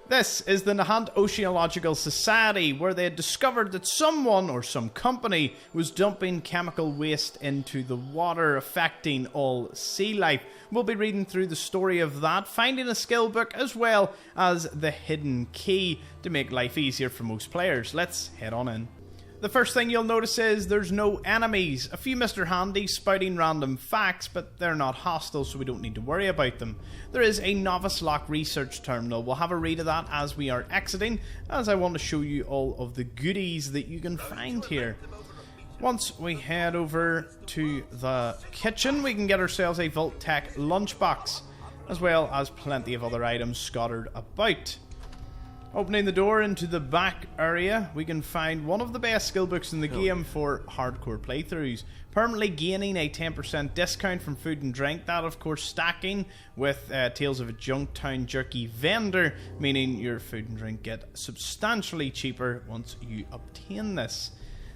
This is the Nahant Oceanological Society, where they had discovered that someone or some company was dumping chemical waste into the water, affecting all sea life. We'll be reading through the story of that, finding a skill book, as well as the hidden key to make life easier for most players. Let's head on in. The first thing you'll notice is there's no enemies. A few Mr. Handy spouting random facts, but they're not hostile, so we don't need to worry about them. There is a novice lock research terminal. We'll have a read of that as we are exiting, as I want to show you all of the goodies that you can find here. Once we head over to the kitchen, we can get ourselves a Vault-Tec lunchbox, as well as plenty of other items scattered about. Opening the door into the back area, we can find one of the best skill books in the game for hardcore playthroughs. Permanently gaining a 10% discount from food and drink. That, of course, stacking with Tales of a Junktown Jerky vendor, meaning your food and drink get substantially cheaper once you obtain this.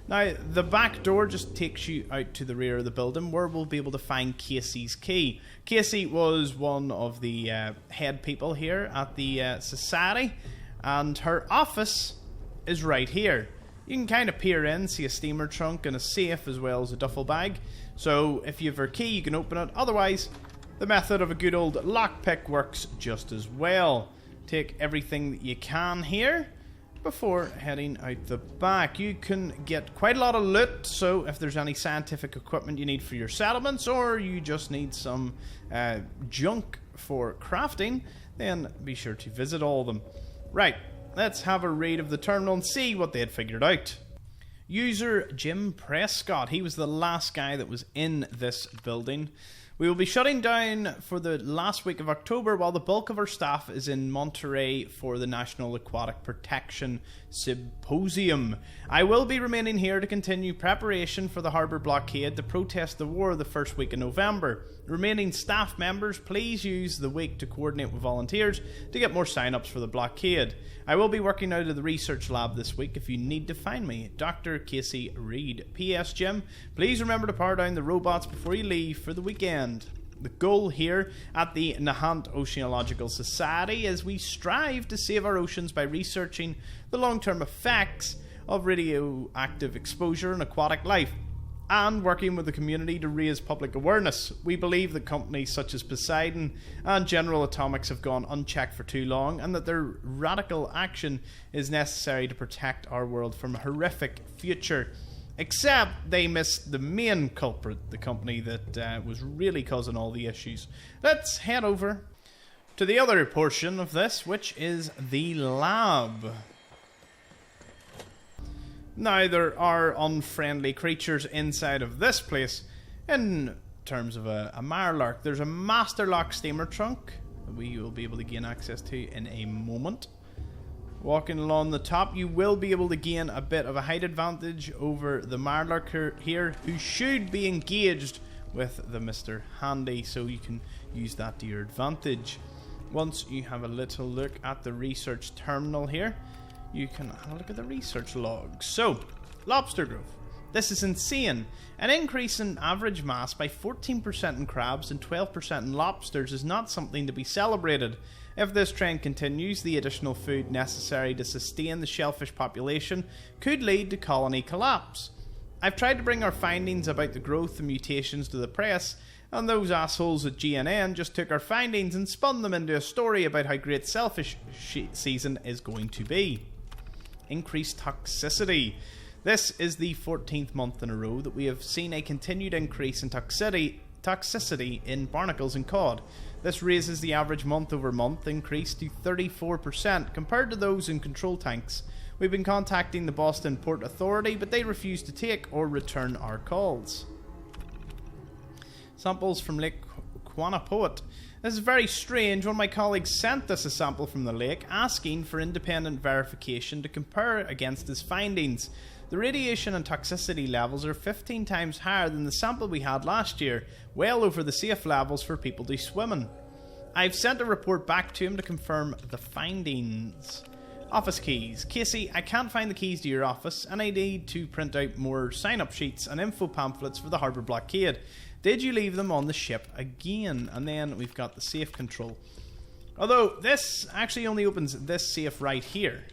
Now, the back door just takes you out to the rear of the building, where we'll be able to find Casey's key. Casey was one of the head people here at the Society, and her office is right here. You can kind of peer in, see a steamer trunk and a safe, as well as a duffel bag. So if you have her key, you can open it. Otherwise, the method of a good old lockpick works just as well. Take everything that you can here before heading out the back. You can get quite a lot of loot, so if there's any scientific equipment you need for your settlements, or you just need some junk for crafting, then be sure to visit all of them. Right, let's have a read of the terminal and see what they had figured out. User Jim Prescott, he was the last guy that was in this building. We will be shutting down for the last week of October, while the bulk of our staff is in Monterey for the National Aquatic Protection Symposium. I will be remaining here to continue preparation for the harbour blockade to protest the war the first week in November. Remaining staff members, please use the week to coordinate with volunteers to get more sign-ups for the blockade. I will be working out of the research lab this week if you need to find me. Dr. Casey Reed. P.S. Jim, please remember to power down the robots before you leave for the weekend. The goal here at the Nahant Oceanological Society is we strive to save our oceans by researching the long-term effects of radioactive exposure on aquatic life, and working with the community to raise public awareness. We believe that companies such as Poseidon and General Atomics have gone unchecked for too long, and that their radical action is necessary to protect our world from a horrific future. Except they missed the main culprit, the company that was really causing all the issues. Let's head over to the other portion of this, which is the lab. Now, there are unfriendly creatures inside of this place. In terms of a mirelurk, there's a master lock steamer trunk that we will be able to gain access to in a moment. Walking along the top, you will be able to gain a bit of a height advantage over the mirelurk here, who should be engaged with the Mr. Handy, so you can use that to your advantage. Once you have a little look at the research terminal here, you can have a look at the research logs. So, lobster growth. This is insane. An increase in average mass by 14% in crabs and 12% in lobsters is not something to be celebrated. If this trend continues, the additional food necessary to sustain the shellfish population could lead to colony collapse. I've tried to bring our findings about the growth and mutations to the press, and those assholes at GNN just took our findings and spun them into a story about how great shellfish season is going to be. Increased toxicity. This is the 14th month in a row that we have seen a continued increase in toxicity in barnacles and cod. This raises the average month-over-month increase to 34% compared to those in control tanks. We've been contacting the Boston Port Authority, but they refuse to take or return our calls. Samples from Lake Quannapoat. This is very strange. One of my colleagues sent us a sample from the lake, asking for independent verification to compare against his findings. The radiation and toxicity levels are 15 times higher than the sample we had last year, well over the safe levels for people to swim in. I've sent a report back to him to confirm the findings. Office keys. Casey, I can't find the keys to your office, and I need to print out more sign-up sheets and info pamphlets for the harbour blockade. Did you leave them on the ship again? And then we've got the safe control. Although this actually only opens this safe right here,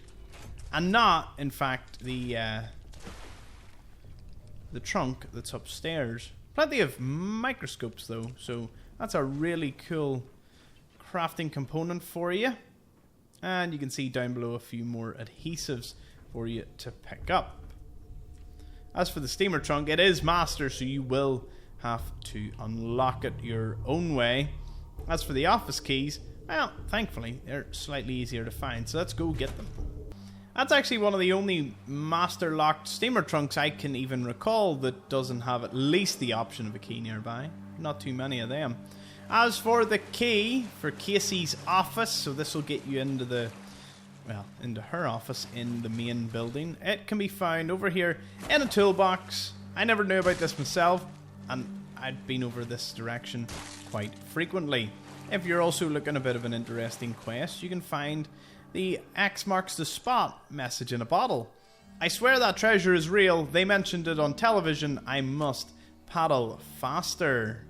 and not, in fact, the trunk that's upstairs. Plenty of microscopes though, so that's a really cool crafting component for you. And you can see down below a few more adhesives for you to pick up. As for the steamer trunk, it is master, so you will have to unlock it your own way. As for the office keys, well, thankfully they're slightly easier to find, so let's go get them. That's actually one of the only master locked steamer trunks I can even recall that doesn't have at least the option of a key nearby. Not too many of them. As for the key for Casey's office, so this will get you into into her office in the main building. It can be found over here in a toolbox. I never knew about this myself, and I'd been over this direction quite frequently. If you're also looking a bit of an interesting quest, you can find the X marks the spot message in a bottle. I swear that treasure is real. They mentioned it on television. I must paddle faster.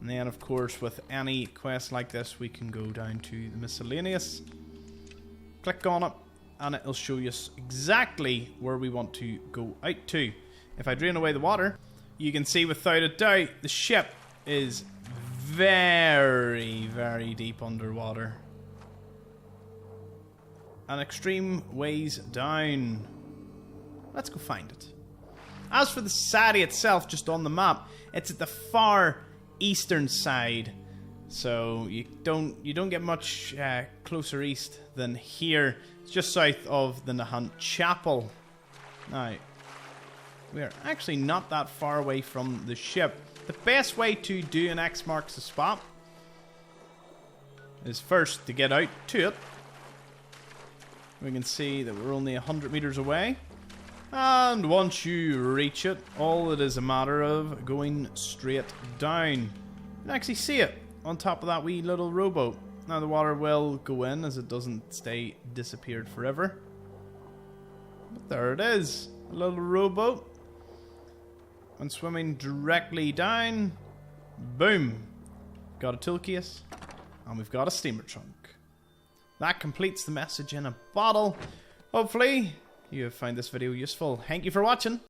And then, of course, with any quest like this, we can go down to the miscellaneous. Click on it, and it'll show us exactly where we want to go out to. If I drain away the water, you can see without a doubt the ship is very, very deep underwater. An extreme ways down. Let's go find it. As for the society itself, just on the map, it's at the far eastern side, so you don't get much closer east than here. It's just south of the Nahant Chapel. Now, we are actually not that far away from the ship. The best way to do an X marks the spot is first to get out to it. We can see that we're only 100 meters away. And once you reach it, all it is a matter of going straight down. You can actually see it on top of that wee little rowboat. Now the water will go in as it doesn't stay disappeared forever. But there it is, a little rowboat. And swimming directly down, boom, got a tool case, and we've got a steamer trunk. That completes the message in a bottle. Hopefully you have found this video useful. Thank you for watching.